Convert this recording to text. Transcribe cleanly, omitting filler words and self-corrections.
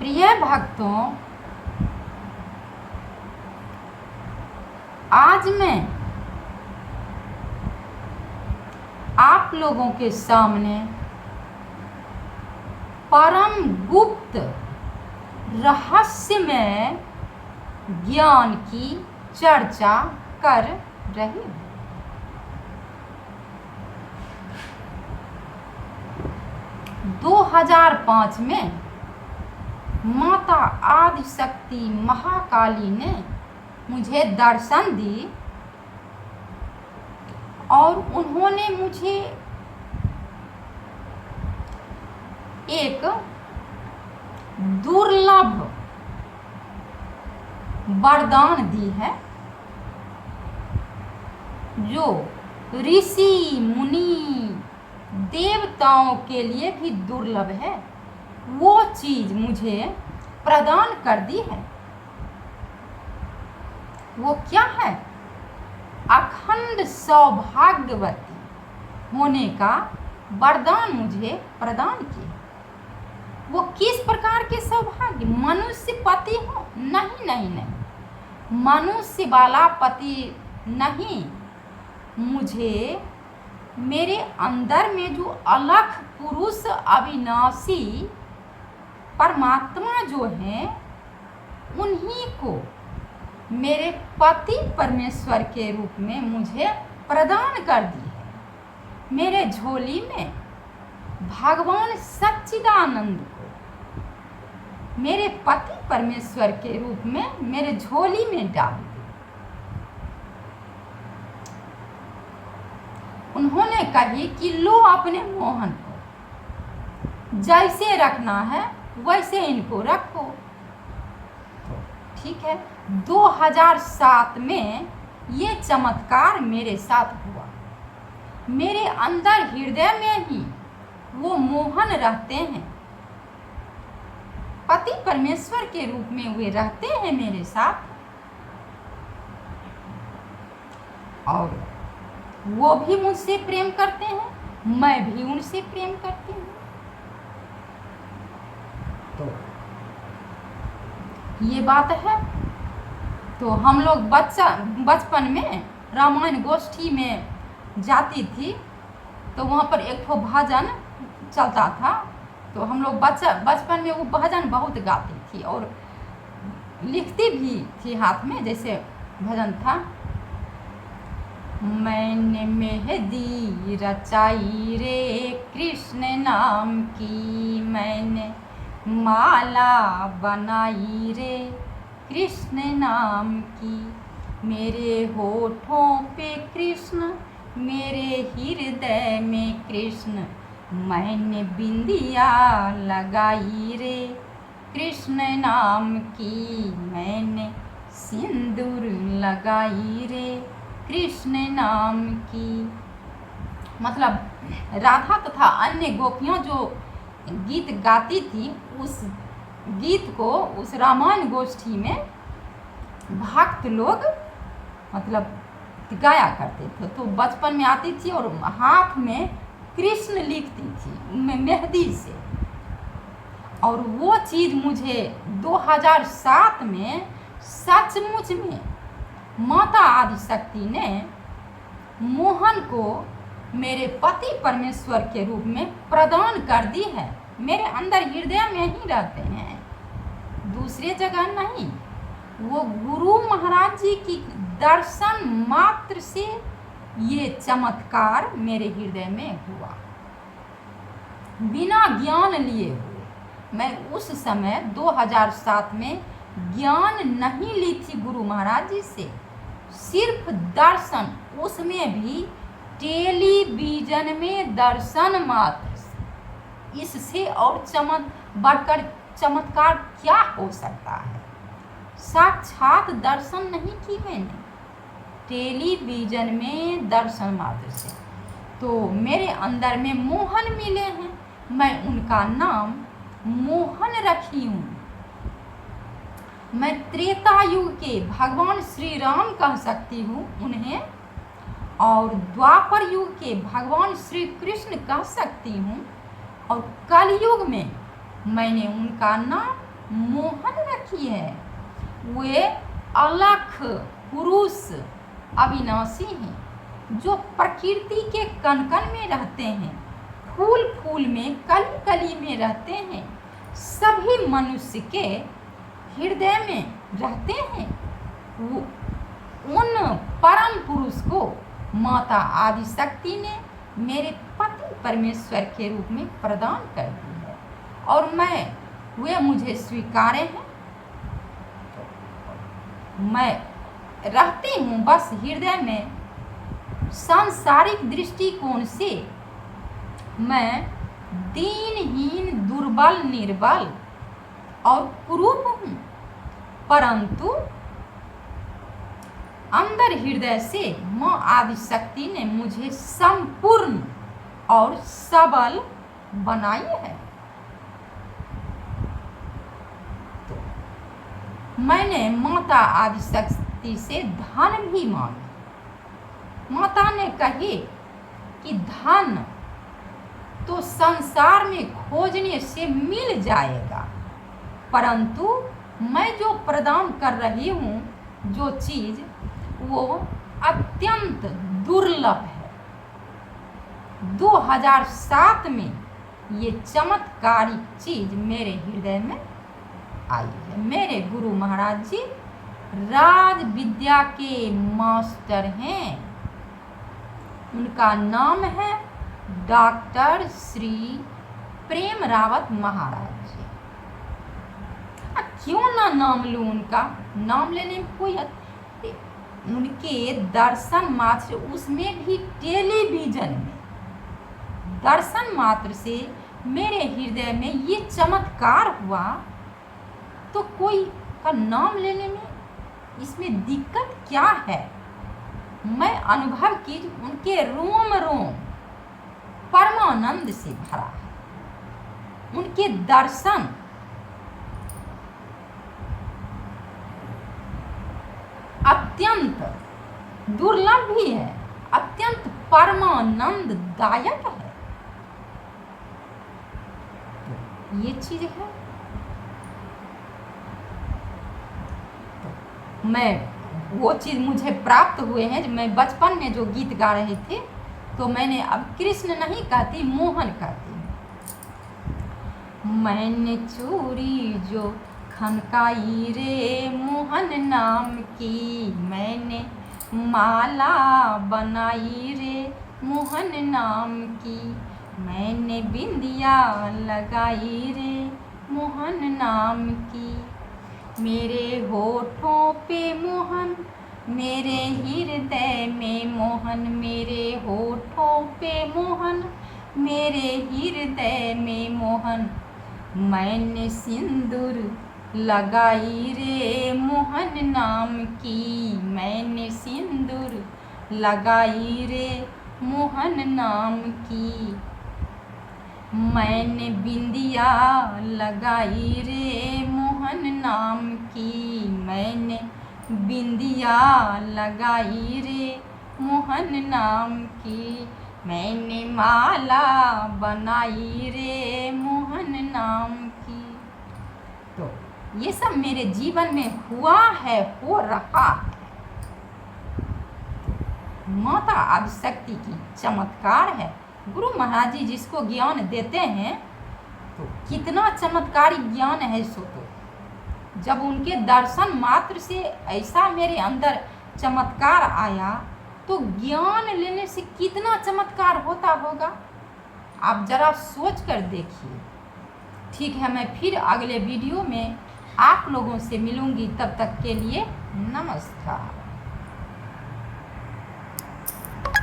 प्रिय भक्तों, आज मैं आप लोगों के सामने परम गुप्त रहस्यमय ज्ञान की चर्चा कर रही हूँ। दो 2005 में माता आदिशक्ति महाकाली ने मुझे दर्शन दी और उन्होंने मुझे एक दुर्लभ वरदान दी है जो ऋषि मुनि देवताओं के लिए भी दुर्लभ है। वो चीज मुझे प्रदान कर दी है। वो क्या है? अखंड सौभाग्यवती होने का वरदान मुझे प्रदान किया। वो किस प्रकार के सौभाग्य? मनुष्य पति हो? नहीं, मनुष्य वाला पति नहीं। मुझे मेरे अंदर में जो अलख पुरुष अविनाशी परमात्मा जो है, उन्हीं को मेरे पति परमेश्वर के रूप में मुझे प्रदान कर दी है। मेरे झोली में भगवान सच्चिदानंद को मेरे पति परमेश्वर के रूप में मेरे झोली में डाल दी। उन्होंने कही कि लो अपने मोहन को, जैसे रखना है वैसे इनको रखो। ठीक है। 2007 में ये चमत्कार मेरे साथ हुआ। मेरे अंदर हृदय में ही वो मोहन रहते हैं, पति परमेश्वर के रूप में वे रहते हैं मेरे साथ, और वो भी मुझसे प्रेम करते हैं, मैं भी उनसे प्रेम करती हूँ। तो ये बात है। तो हम लोग बचपन में रामायण गोष्ठी में जाती थी, तो वहाँ पर एक ठो भजन चलता था। तो हम लोग बचपन में वो भजन बहुत गाती थी और लिखती भी थी हाथ में। जैसे भजन था, मैंने मेहंदी रचाई रे कृष्ण नाम की, मैंने माला बनाई रे कृष्ण नाम की, मेरे होठों पे कृष्ण, मेरे हृदय में कृष्ण, मैंने बिंदिया लगाई रे कृष्ण नाम की, मैंने सिंदूर लगाई रे कृष्ण नाम की। मतलब राधा तथा अन्य गोपियां जो गीत गाती थी, उस गीत को उस रामायण गोष्ठी में भक्त लोग मतलब गाया करते थे। तो बचपन में आती थी और हाथ में कृष्ण लिखती थी मेहंदी से। और वो चीज़ मुझे 2007 में सचमुच में माता आदिशक्ति ने मोहन को मेरे पति परमेश्वर के रूप में प्रदान कर दी है। मेरे अंदर हृदय में ही रहते हैं, दूसरे जगह नहीं। वो गुरु महाराज जी की दर्शन मात्र से ये चमत्कार मेरे हृदय में हुआ, बिना ज्ञान लिए हुए। मैं उस समय 2007 में ज्ञान नहीं ली थी गुरु महाराज जी से, सिर्फ दर्शन, उसमें भी टेलीविजन में दर्शन मात्र से। इससे और बढ़कर चमत्कार क्या हो सकता है? साक्षात दर्शन नहीं की मैंने, टेलीविजन में दर्शन मात्र से। तो मेरे अंदर में मोहन मिले हैं, मैं उनका नाम मोहन रखी हूँ। मैं त्रेता युग के भगवान श्री राम कह सकती हूँ उन्हें, और द्वापर युग के भगवान श्री कृष्ण कह सकती हूँ, और कलयुग में मैंने उनका नाम मोहन रखी है। वे अलख पुरुष अविनाशी हैं, जो प्रकृति के कण कण में रहते हैं, फूल फूल में, कली कली में रहते हैं, सभी मनुष्य के हृदय में रहते हैं। उन परम पुरुष को माता आदिशक्ति ने मेरे पति परमेश्वर के रूप में प्रदान कर दी है, और वे मुझे स्वीकार्य हैं। मैं रहती हूँ बस हृदय में। सांसारिक दृष्टिकोण से मैं दीनहीन, दुर्बल, निर्बल और कुरूप हूँ, परंतु अंदर हृदय से माँ आदिशक्ति ने मुझे संपूर्ण और सबल बनाई है। तो मैंने माता आदिशक्ति से धन भी मांगी। माता ने कही कि धन तो संसार में खोजने से मिल जाएगा, परंतु मैं जो प्रदान कर रही हूँ, जो चीज़, वो अत्यंत दुर्लभ है। 2007 में ये चमत्कारिक चीज़ मेरे हृदय में आई है। मेरे गुरु महाराज जी राज विद्या के मास्टर हैं। उनका नाम है डॉक्टर श्री प्रेम रावत महाराज जी। क्यों ना नाम लूँ उनका? नाम लेने में कोई उनके दर्शन मात्र, उसमें भी टेलीविजन में दर्शन मात्र से मेरे हृदय में ये चमत्कार हुआ, तो कोई का नाम लेने में इसमें दिक्कत क्या है? मैं अनुभव की उनके रोम रोम परमानंद से भरा है। उनके दर्शन अत्यंत दुर्लभ भी है, अत्यंत परमानंद दायक है। ये चीज है। मैं वो चीज मुझे प्राप्त हुए हैं। मैं बचपन में जो गीत गा रहे थे, तो मैंने अब कृष्ण नहीं कहती, मोहन कहती हूँ। मैंने चूड़ी जो खनकाई रे मोहन नाम की, मैंने माला बनाई रे मोहन नाम की, मैंने बिंदिया लगाई रे मोहन नाम की। मेरे होठों पे मोहन, मेरे हृदय में मोहन, मेरे होठों पे मोहन, मेरे हृदय में मोहन। मैंने सिंदूर लगाई रे मोहन नाम की, मैंने सिंदूर लगाई रे मोहन नाम की। मैंने बिंदिया लगाई रे मोहन नाम की, मैंने बिंदिया लगाई रे मोहन नाम की। मैंने माला बनाई रे मोहन नाम की। तो ये सब मेरे जीवन में हुआ है, हो रहा है। माता आदिशक्ति की चमत्कार है। गुरु महाराज जी जिसको ज्ञान देते हैं, तो कितना चमत्कारी ज्ञान है। सो तो जब उनके दर्शन मात्र से ऐसा मेरे अंदर चमत्कार आया, तो ज्ञान लेने से कितना चमत्कार होता होगा, आप जरा सोच कर देखिए। ठीक है, मैं फिर अगले वीडियो में आप लोगों से मिलूंगी। तब तक के लिए नमस्कार।